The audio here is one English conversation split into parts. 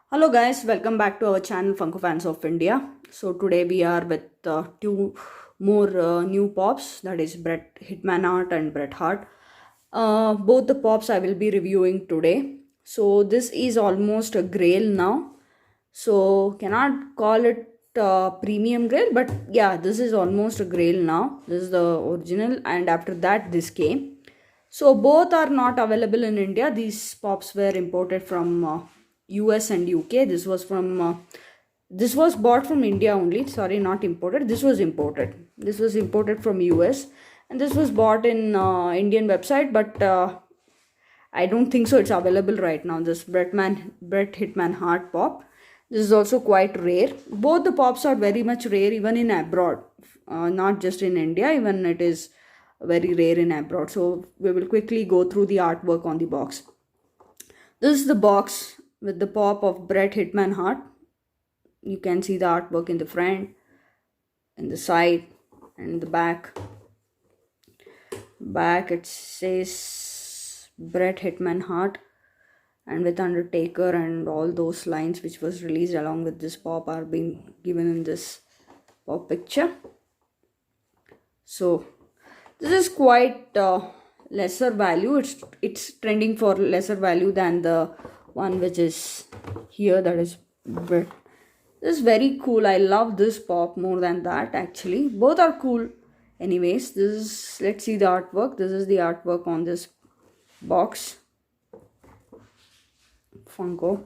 Hello guys, welcome back to our channel Funko Fans of India. So today we are with two more new pops, that is Bret Hitman Art and Bret Hart. Both the pops I will be reviewing today. So this is almost a grail now. So cannot call it premium grail, but yeah, this is almost a grail now. This is the original, and after that this came. So both are not available in India. These pops were imported from US and UK. This was bought from India only. Sorry, not imported. This was imported. This was imported from US, and this was bought in Indian website, but I don't think so. It's available right now. This Bret Hitman Hart pop. This is also quite rare. Both the pops are very much rare, even in abroad, not just in India. Even it is very rare in abroad. So we will quickly go through the artwork on the box. This is the box with the pop of Bret Hitman Hart. You can see the artwork in the front, in the side, and the back. Back it says Bret Hitman Hart, and with Undertaker and all those lines which was released along with this pop are being given in this pop picture. So this is quite lesser value. It's trending for lesser value than the one which is here, that is Bret. This is very cool. I love this pop more than that actually. Both are cool. Anyways, let's see the artwork. This is the artwork on this box. Funko.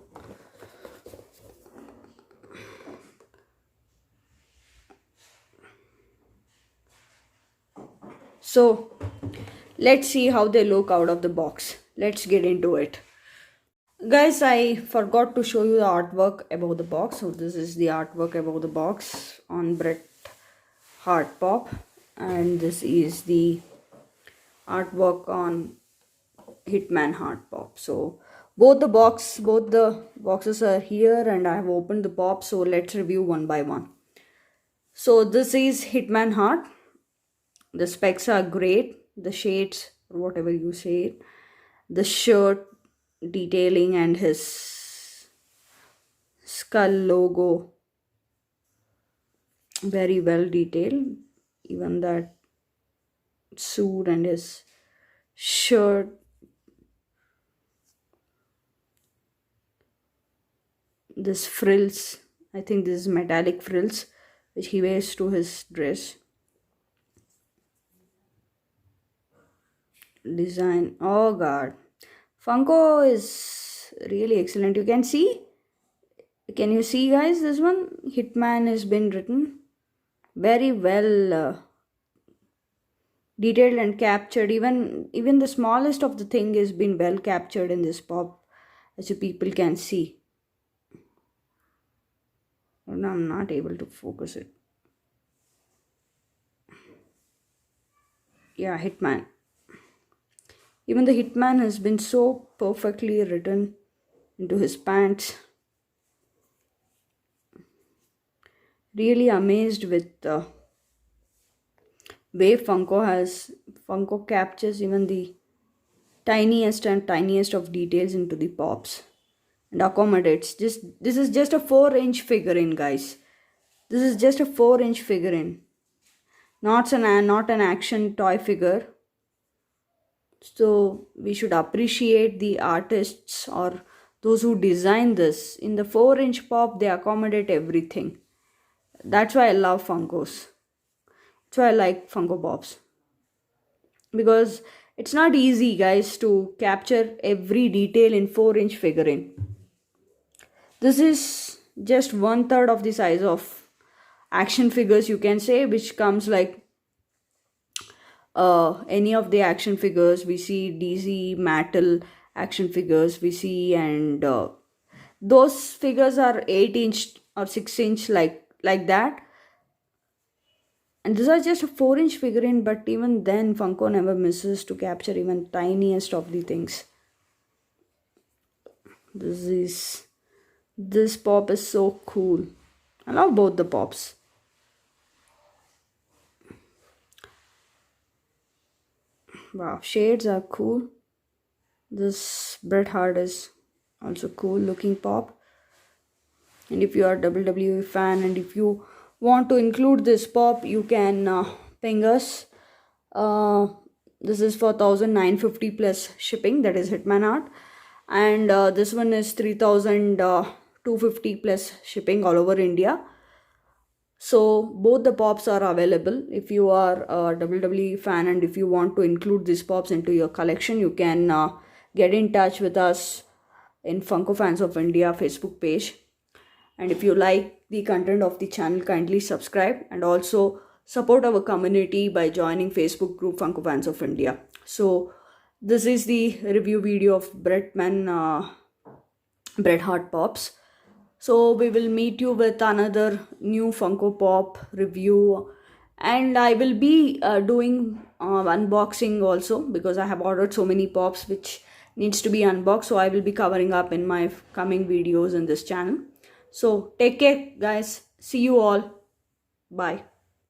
So let's see how they look out of the box. Let's get into it. Guys, I forgot to show you the artwork above the box. So this is the artwork above the box on Bret Hart pop, and this is the artwork on Hitman Hart pop. So both the boxes are here, and I have opened the pop. So let's review one by one. So this is Hitman Hart. The specs are great. The shades, or whatever you say, the shirt detailing and his skull logo, very well detailed. Even that suit and his shirt, this frills, I think this is metallic frills which he wears to his dress. Design, oh god, Funko is really excellent. You can see, can you see guys, this one Hitman has been written very well, detailed and captured. Even the smallest of the thing is been well captured in this pop, as you people can see. And I'm not able to focus it. Yeah, Hitman. Even the Hitman has been so perfectly written into his pants. Really amazed with the way Funko captures even the tiniest and tiniest of details into the pops and accommodates. This is just a 4-inch figurine, guys. This is just a 4-inch figurine, not an action toy figure. So we should appreciate the artists or those who design this. In the 4-inch pop, they accommodate everything. That's why I love Funkos. That's why I like Funko Pops. Because it's not easy, guys, to capture every detail in 4-inch figurine. This is just 1/3 of the size of action figures, you can say, which comes like any of the action figures we see, DC, Mattel action figures we see, and those figures are 8-inch or 6-inch, like that. And these are just a 4-inch figurine, but even then, Funko never misses to capture even tiniest of the things. This pop is so cool. I love both the pops. Wow, shades are cool. This Bret Hart is also cool looking pop. And if you are a WWE fan and if you want to include this pop, you can ping us. This is for 1950 plus shipping, that is Hitman Art, and this one is 3250 plus shipping all over India. So both the pops are available. If you are a WWE fan and if you want to include these pops into your collection, you can get in touch with us in Funko Fans of India Facebook page. And if you like the content of the channel, kindly subscribe and also support our community by joining Facebook group Funko Fans of India. So this is the review video of Bret Hart pops. So we will meet you with another new Funko Pop review, and I will be doing unboxing also, because I have ordered so many pops which needs to be unboxed. So I will be covering up in my coming videos in this channel. So take care guys. See you all. Bye.